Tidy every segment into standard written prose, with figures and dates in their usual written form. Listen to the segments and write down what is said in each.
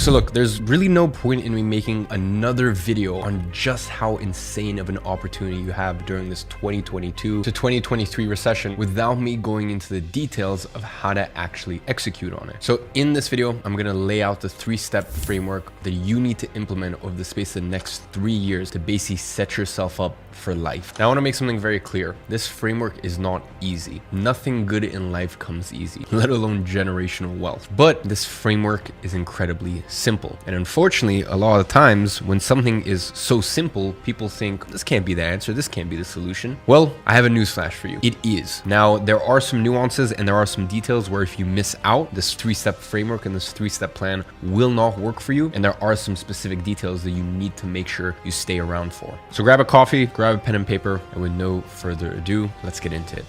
So look, there's really no point in me making another video on just how insane of an opportunity you have during this 2022 to 2023 recession without me going into the details of how to actually execute on it. So in this video, I'm gonna lay out the 3-step framework that you need to implement over the space of the next 3 years to basically set yourself up for life. Now I wanna make something very clear. This framework is not easy. Nothing good in life comes easy, let alone generational wealth. But this framework is incredibly simple. And unfortunately, a lot of times when something is so simple, people think this can't be the answer, this can't be the solution. Well, I have a newsflash for you. It is. Now, there are some nuances and there are some details where if you miss out, this 3-step framework and this 3-step plan will not work for you. And there are some specific details that you need to make sure you stay around for. So grab a coffee, grab a pen and paper, and with no further ado, let's get into it.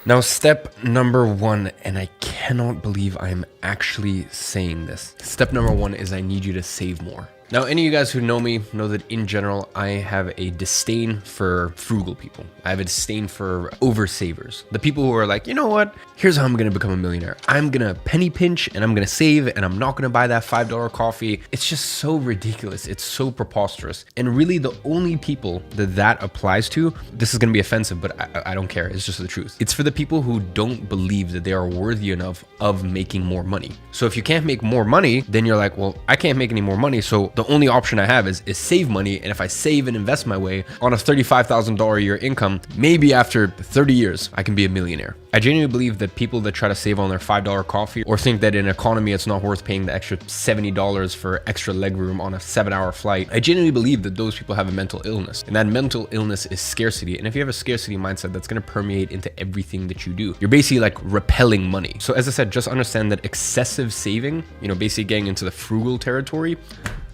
Now, step number 1, and I cannot believe I'm actually saying this. Step number 1 is I need you to save more. Now, any of you guys who know me know that in general, I have a disdain for frugal people. I have a disdain for oversavers. The people who are like, you know what? Here's how I'm going to become a millionaire. I'm going to penny pinch and I'm going to save and I'm not going to buy that $5 coffee. It's just so ridiculous. It's so preposterous. And really the only people that applies to, this is going to be offensive, but I don't care. It's just the truth. It's for the people who don't believe that they are worthy enough of making more money. So if you can't make more money, then you're like, well, I can't make any more money. So the only option I have is save money. And if I save and invest my way on a $35,000 a year income, maybe after 30 years, I can be a millionaire. I genuinely believe that people that try to save on their $5 coffee or think that in economy, it's not worth paying the extra $70 for extra leg room on a 7-hour flight. I genuinely believe that those people have a mental illness, and that mental illness is scarcity. And if you have a scarcity mindset, that's going to permeate into everything that you do. You're basically like repelling money. So as I said, just understand that excessive saving, basically getting into the frugal territory,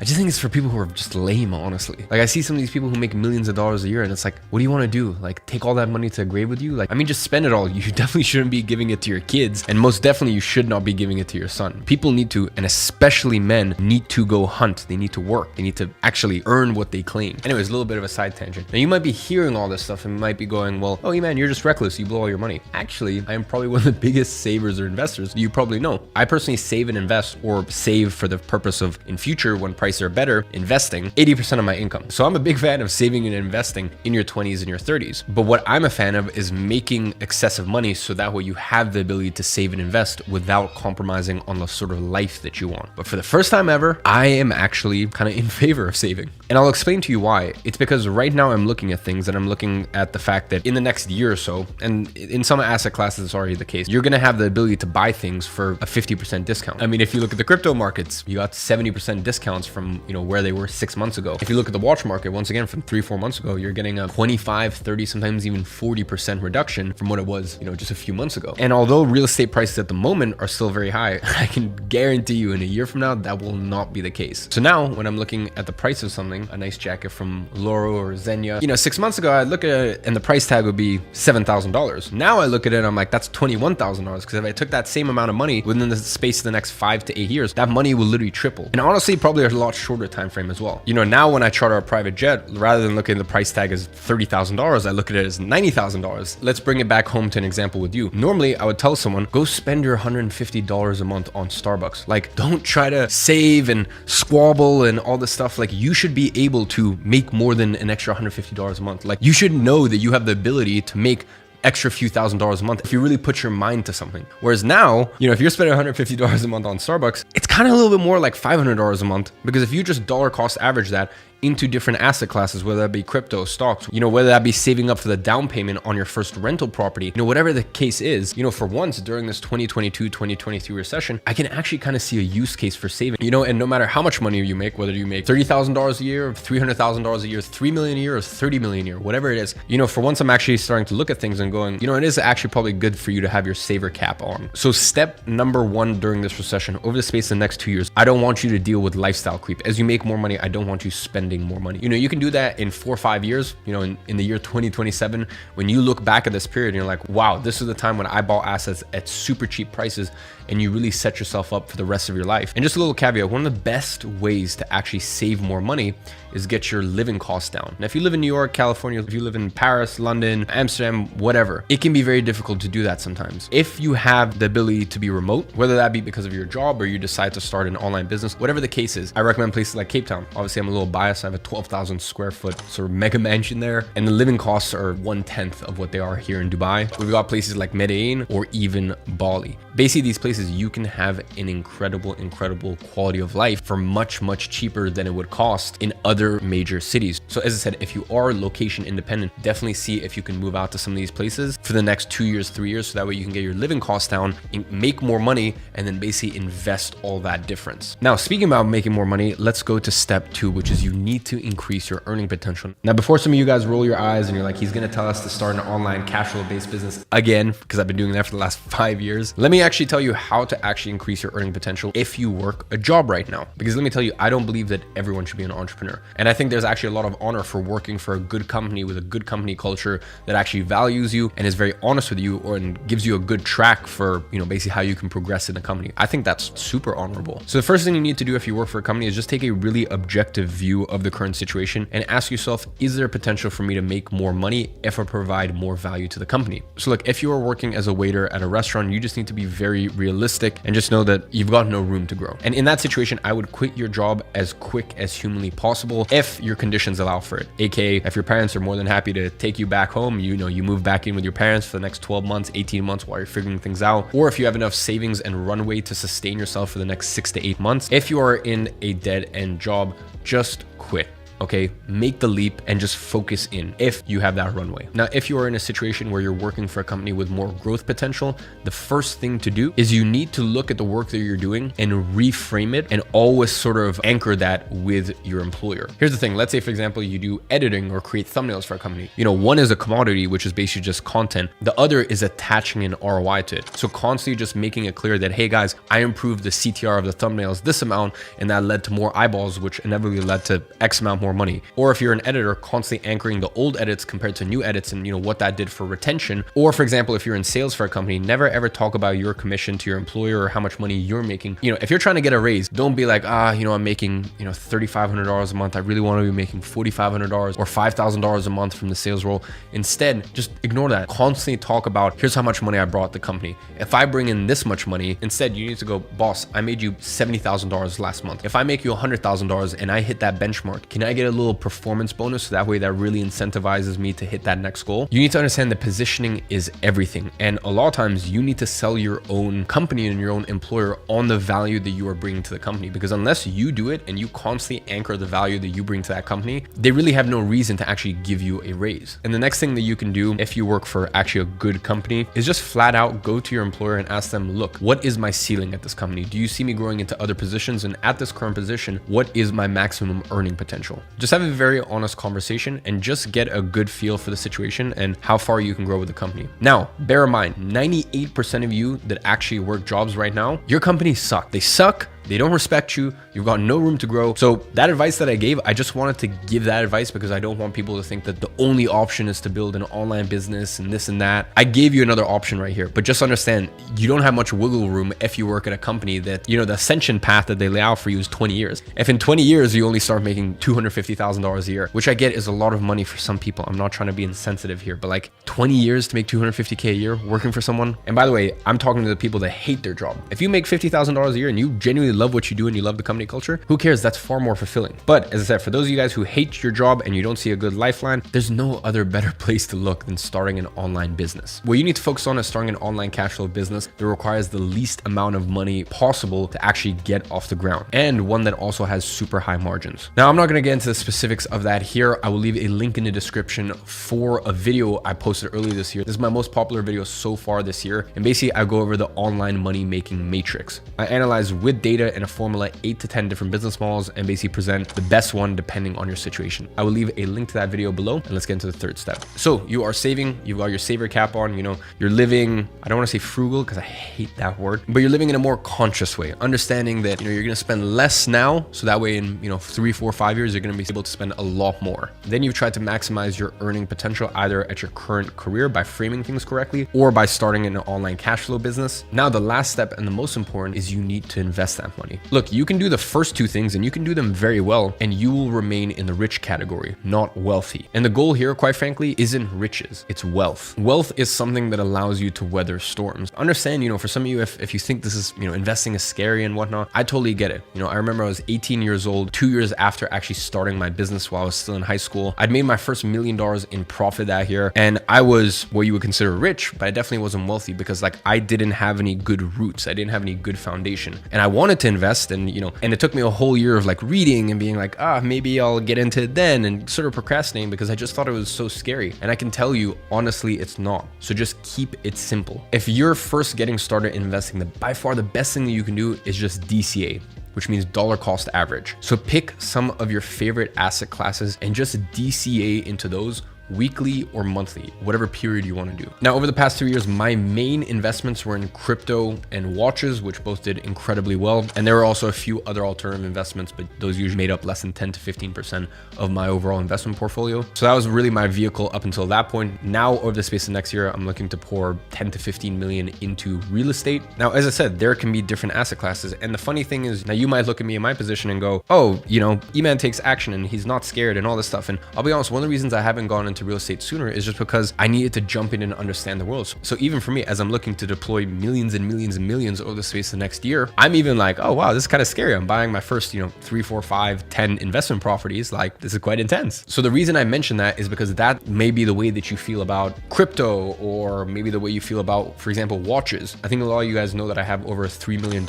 I just think it's for people who are just lame, honestly. Like I see some of these people who make millions of dollars a year and it's like, what do you want to do? Like take all that money to a grave with you? Like, I mean, just spend it all. You definitely shouldn't be giving it to your kids. And most definitely you should not be giving it to your son. People need to, and especially men, need to go hunt. They need to work. They need to actually earn what they claim. Anyways, a little bit of a side tangent. Now you might be hearing all this stuff and you might be going, well, oh, man, you're just reckless. You blow all your money. Actually, I am probably one of the biggest savers or investors you probably know. I personally save and invest or save for the purpose of in future when prices are better, investing 80% of my income. So I'm a big fan of saving and investing in your 20s and your 30s. But what I'm a fan of is making excessive money so that way you have the ability to save and invest without compromising on the sort of life that you want. But for the first time ever, I am actually kind of in favor of saving. And I'll explain to you why. It's because right now I'm looking at things and I'm looking at the fact that in the next year or so, and in some asset classes it's already the case, you're going to have the ability to buy things for a 50% discount. I mean, if you look at the crypto markets, you got 70% discounts from, where they were 6 months ago. If you look at the watch market, once again, from 3-4 months ago, you're getting a 25, 30, sometimes even 40% reduction from what it was, just a few months ago. And although real estate prices at the moment are still very high, I can guarantee you in a year from now, that will not be the case. So now when I'm looking at the price of something, a nice jacket from Loro or Xenia, 6 months ago, I look at it and the price tag would be $7,000. Now I look at it and I'm like, that's $21,000. Because if I took that same amount of money within the space of the next 5 to 8 years, that money will literally triple. And honestly, probably a lot shorter time frame as well. Now when I charter a private jet, rather than looking at the price tag as $30,000, I look at it as $90,000. Let's bring it back home to an example with you. Normally, I would tell someone, go spend your $150 a month on Starbucks. Like, don't try to save and squabble and all this stuff. Like, you should be able to make more than an extra $150 a month. Like, you should know that you have the ability to make extra few $1,000s a month if you really put your mind to something. Whereas now, if you're spending $150 a month on Starbucks, it's kind of a little bit more like $500 a month, because if you just dollar cost average that into different asset classes, whether that be crypto, stocks, whether that be saving up for the down payment on your first rental property, whatever the case is, for once during this 2022, 2023 recession, I can actually kind of see a use case for saving, and no matter how much money you make, whether you make $30,000 a year, $300,000 a year, $3 million a year, or $30 million a year, whatever it is, for once I'm actually starting to look at things and going, it is actually probably good for you to have your saver cap on. So step number 1 during this recession, over the space of the next 2 years, I don't want you to deal with lifestyle creep. As you make more money, I don't want you spending spending more money. You know, you can do that in 4 or 5 years, you know, in the year 2027, when you look back at this period and you're like, wow, this is the time when I bought assets at super cheap prices, and you really set yourself up for the rest of your life. And just a little caveat, one of the best ways to actually save more money is get your living costs down. Now, if you live in New York, California, if you live in Paris, London, Amsterdam, whatever, it can be very difficult to do that sometimes. If you have the ability to be remote, whether that be because of your job or you decide to start an online business, whatever the case is, I recommend places like Cape Town. Obviously, I'm a little biased. I have a 12,000 square foot sort of mega mansion there, and the living costs are 1/10 of what they are here in Dubai. We've got places like Medellin or even Bali. Basically, these places you can have an incredible quality of life for much cheaper than it would cost in other major cities. So as I said, if you are location independent, definitely see if you can move out to some of these places for the next 2 years, 3 years, so that way you can get your living costs down, make more money, and then basically invest all that difference. Now, speaking about making more money, let's go to step 2, which is you need to increase your earning potential. Now, before some of you guys roll your eyes and you're like, he's gonna tell us to start an online cash flow based business again, because I've been doing that for the last 5 years. Let me actually tell you how to actually increase your earning potential if you work a job right now. Because let me tell you, I don't believe that everyone should be an entrepreneur. And I think there's actually a lot of honor for working for a good company with a good company culture that actually values you and is very honest with you, and gives you a good track for, you know, basically how you can progress in the company. I think that's super honorable. So the first thing you need to do if you work for a company is just take a really objective view of the current situation and ask yourself, is there potential for me to make more money if I provide more value to the company? So look, if you are working as a waiter at a restaurant, you just need to be very realistic and just know that you've got no room to grow. And in that situation, I would quit your job as quick as humanly possible if your conditions allow for it. AKA, if your parents are more than happy to take you back home, you know, you move back in with your parents for the next 12 months, 18 months while you're figuring things out. Or if you have enough savings and runway to sustain yourself for the next 6 to 8 months. If you are in a dead end job, just quit. Okay, make the leap and just focus in if you have that runway. Now, if you are in a situation where you're working for a company with more growth potential, the first thing to do is you need to look at the work that you're doing and reframe it, and always sort of anchor that with your employer. Here's the thing. Let's say, for example, you do editing or create thumbnails for a company. You know, one is a commodity, which is basically just content. The other is attaching an ROI to it. So constantly just making it clear that, hey guys, I improved the CTR of the thumbnails this amount, and that led to more eyeballs, which inevitably led to X amount more money. Or if you're an editor, constantly anchoring the old edits compared to new edits, and you know what that did for retention. Or for example, if you're in sales for a company, never ever talk about your commission to your employer or how much money you're making. You know, if you're trying to get a raise, don't be like, you know, I'm making, you know, $3,500 a month. I really want to be making $4,500 or $5,000 a month from the sales role. Instead, just ignore that. Constantly talk about, here's how much money I brought the company. If I bring in this much money, instead you need to go, boss, I made you $70,000 last month. If I make you $100,000 and I hit that benchmark, can I get a little performance bonus, so that way that really incentivizes me to hit that next goal? You need to understand that positioning is everything, and a lot of times you need to sell your own company and your own employer on the value that you are bringing to the company, because unless you do it and you constantly anchor the value that you bring to that company, they really have no reason to actually give you a raise. And the next thing that you can do if you work for actually a good company is just flat out go to your employer and ask them, look, what is my ceiling at this company? Do you see me growing into other positions? And at this current position, what is my maximum earning potential? Just have a very honest conversation and just get a good feel for the situation and how far you can grow with the company. Now, bear in mind, 98% of you that actually work jobs right now, your companies suck. They suck. They don't respect you. You've got no room to grow. So that advice that I gave, I just wanted to give that advice because I don't want people to think that the only option is to build an online business and this and that. I gave you another option right here, but just understand you don't have much wiggle room if you work at a company that, you know, the ascension path that they lay out for you is 20 years. If in 20 years you only start making $250,000 a year, which I get is a lot of money for some people. I'm not trying to be insensitive here, but like 20 years to make $250K a year working for someone. And by the way, I'm talking to the people that hate their job. If you make $50,000 a year and you genuinely love what you do and you love the company culture, who cares? That's far more fulfilling. But as I said, for those of you guys who hate your job and you don't see a good lifeline, there's no other better place to look than starting an online business. What you need to focus on is starting an online cash flow business that requires the least amount of money possible to actually get off the ground, and one that also has super high margins. Now, I'm not going to get into the specifics of that here. I will leave a link in the description for a video I posted earlier this year. This is my most popular video so far this year. And basically I go over the online money making matrix. I analyze with data data in a formula, 8 to 10 different business models, and basically present the best one depending on your situation. I will leave a link to that video below, and let's get into the third step. So you are saving, you've got your saver cap on, you're living, I don't want to say frugal because I hate that word, but you're living in a more conscious way, understanding that, you're going to spend less now. So that way in, 3, 4, 5 years, you're going to be able to spend a lot more. Then you've tried to maximize your earning potential either at your current career by framing things correctly or by starting an online cash flow business. Now, the last step and the most important is you need to invest that money. Look, you can do the first two things and you can do them very well, and you will remain in the rich category, not wealthy. And the goal here, quite frankly, isn't riches, it's wealth. Wealth is something that allows you to weather storms. Understand, for some of you, if you think this is, investing is scary and whatnot, I totally get it. I remember I was 18 years old, 2 years after actually starting my business while I was still in high school. I'd made my first $1 million in profit that year, and I was what you would consider rich, but I definitely wasn't wealthy because I didn't have any good roots. I didn't have any good foundation, and I wanted to invest, and it took me a whole year of reading and being maybe I'll get into it then, and sort of procrastinating because I just thought it was so scary. And I can tell you, honestly, it's not. So just keep it simple. If you're first getting started investing, by far the best thing that you can do is just DCA, which means dollar cost average. So pick some of your favorite asset classes and just DCA into those weekly or monthly, whatever period you want to do. Now, over the past 2 years, my main investments were in crypto and watches, which both did incredibly well. And there were also a few other alternative investments, but those usually made up less than 10 to 15% of my overall investment portfolio. So that was really my vehicle up until that point. Now, over the space of next year, I'm looking to pour 10 to 15 million into real estate. Now, as I said, there can be different asset classes. And the funny thing is, now you might look at me in my position and go, oh, E-Man takes action and he's not scared and all this stuff. And I'll be honest, one of the reasons I haven't gone into real estate sooner is just because I needed to jump in and understand the world. So even for me, as I'm looking to deploy millions and millions and millions over the space of the next year, I'm even oh wow, this is kind of scary. I'm buying my first 3, 4, 5, 10 investment properties. This is quite intense. So the reason I mention that is because that may be the way that you feel about crypto, or maybe the way you feel about, for example, watches. I think a lot of you guys know that I have over a $3 million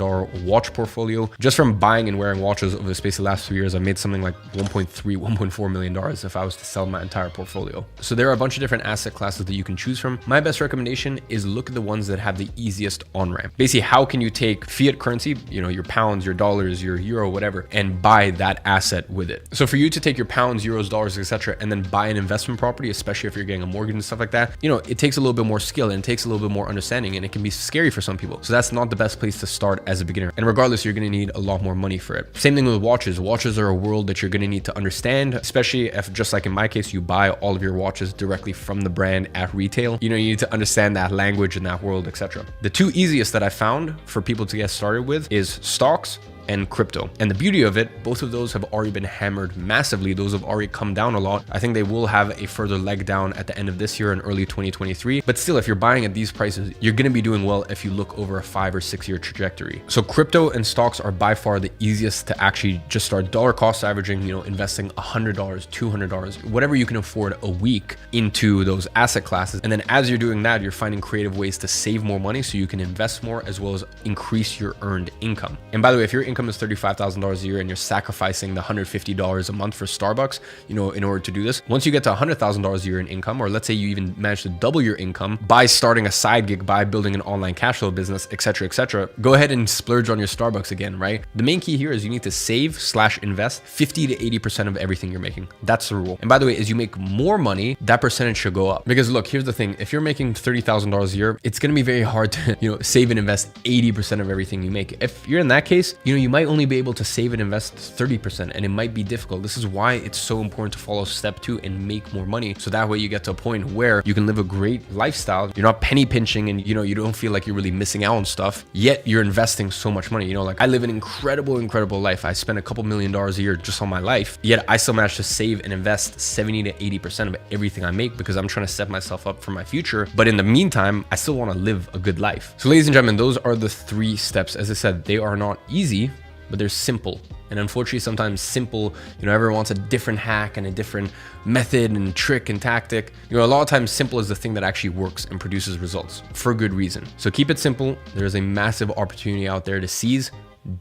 watch portfolio. Just from buying and wearing watches over the space of the last 3 years, I made something like $1.3, $1.4 million if I was to sell my entire portfolio. So there are a bunch of different asset classes that you can choose from. My best recommendation is look at the ones that have the easiest on-ramp. Basically, how can you take fiat currency, your pounds, your dollars, your euro, whatever, and buy that asset with it? So for you to take your pounds, euros, dollars, etc., and then buy an investment property, especially if you're getting a mortgage and stuff like that, it takes a little bit more skill and it takes a little bit more understanding, and it can be scary for some people. So that's not the best place to start as a beginner. And regardless, you're going to need a lot more money for it. Same thing with watches. Watches are a world that you're going to need to understand, especially if, just like in my case, you buy all of your watches directly from the brand at retail. You need to understand that language and that world, etc. The two easiest that I found for people to get started with is stocks and crypto. And the beauty of it, both of those have already been hammered massively. Those have already come down a lot. I think they will have a further leg down at the end of this year and early 2023. But still, if you're buying at these prices, you're going to be doing well if you look over a 5 or 6 year trajectory. So crypto and stocks are by far the easiest to actually just start dollar cost averaging, investing $100, $200, whatever you can afford a week into those asset classes. And then as you're doing that, you're finding creative ways to save more money so you can invest more as well as increase your earned income. And by the way, if you're income is $35,000 a year and you're sacrificing the $150 a month for Starbucks, in order to do this, once you get to $100,000 a year in income, or let's say you even manage to double your income by starting a side gig, by building an online cash flow business, etc., go ahead and splurge on your Starbucks again, right? The main key here is you need to save/invest 50 to 80% of everything you're making. That's the rule. And by the way, as you make more money, that percentage should go up. Because look, here's the thing. If you're making $30,000 a year, it's going to be very hard to, save and invest 80% of everything you make. If you're in that case, you might only be able to save and invest 30%, and it might be difficult. This is why it's so important to follow step 2 and make more money. So that way you get to a point where you can live a great lifestyle. You're not penny pinching and, you don't feel like you're really missing out on stuff, yet you're investing so much money. I live an incredible life. I spend a couple $1 million a year just on my life, yet I still manage to save and invest 70 to 80% of everything I make because I'm trying to set myself up for my future. But in the meantime, I still want to live a good life. So ladies and gentlemen, those are the 3 steps. As I said, they are not easy, but they're simple. And unfortunately, sometimes simple, everyone wants a different hack and a different method and trick and tactic. A lot of times simple is the thing that actually works and produces results for good reason. So keep it simple. There's a massive opportunity out there to seize.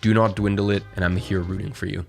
Do not dwindle it. And I'm here rooting for you.